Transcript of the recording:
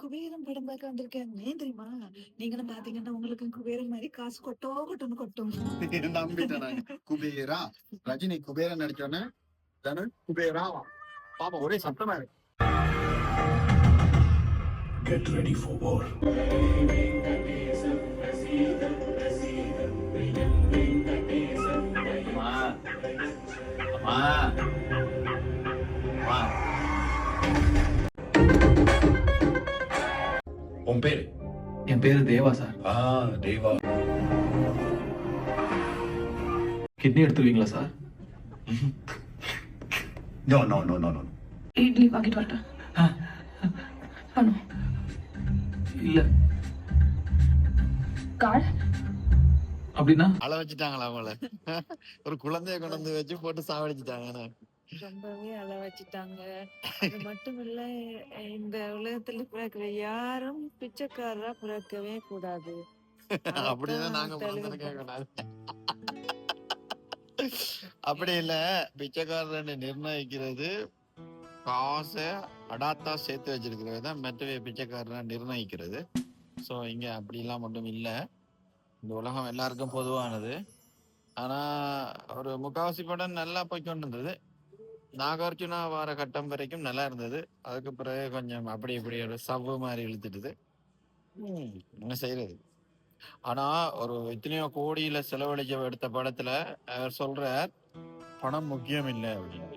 குபேரன் படம் பார்க்க வந்திருக்கேன். ஏன் தெரியுமா? நீங்களும் பார்த்தீங்கன்னா, உங்களுக்கும் குபேரன் மாரி காசு கொட்டோ கொட்டுன்னு கொட்டும். நம்பிட்டேன் நானு. குபேரா ரஜினி குபேரன் நடிச்சோன்னே தனுஷ் குபேரா பாப்பா ஒரே சத்தமா இருக்கு. Get ready for war. அம்மா அம்மா அம்மா உன் பேரு? என் பேரு தேவா சார். தேவா. கிட்னி எடுத்துருவீங்களா sir? No no no no no. Idli packet வரட்டா? பண்ணும். இல்ல கார்டு அப்படின்னா அழ வச்சுட்டாங்களா அவங்கள? ஒரு குழந்தைய கொண்டு வந்து வச்சு போட்டு சாவடிச்சுட்டாங்க. ரொம்பவே அழ வச்சுட்டாங்க. அது மட்டும் இல்ல, இந்த உலகத்துல பிறக்கிற யாரும் பிச்சைக்காரரா பிறக்கவே கூடாது. அப்படின்னா நாங்க அதத்தான் தெளிவு பிறந்திருக்க கூடாது. அப்படி இல்ல, பிச்சைக்காரன்னு நிர்ணயிக்கிறது காசை அடாத்தா சேர்த்து வச்சிருக்கிறது தான் மற்றவே பிச்சைக்காரனா நிர்ணயிக்கிறது. ஸோ இங்க அப்படிலாம் மட்டும் இல்லை. இந்த உலகம் எல்லாருக்கும் பொதுவானது. ஆனா ஒரு முக்காவாசி படம் நல்லா போய்க்கொண்டு இருந்தது. நாகார்ஜுனா வார கட்டம் வரைக்கும் நல்லா இருந்தது. அதுக்கு பிறகு கொஞ்சம் அப்படி இப்படி ஒரு சவ்வு மாதிரி இழுத்துட்டுது. என்ன செய்யறது? ஆனா ஒரு இத்தனையோ கோடியில செலவழிக்க எடுத்த படத்துல அவர் சொல்றார், பணம் முக்கியம் இல்லை அப்படின்னு.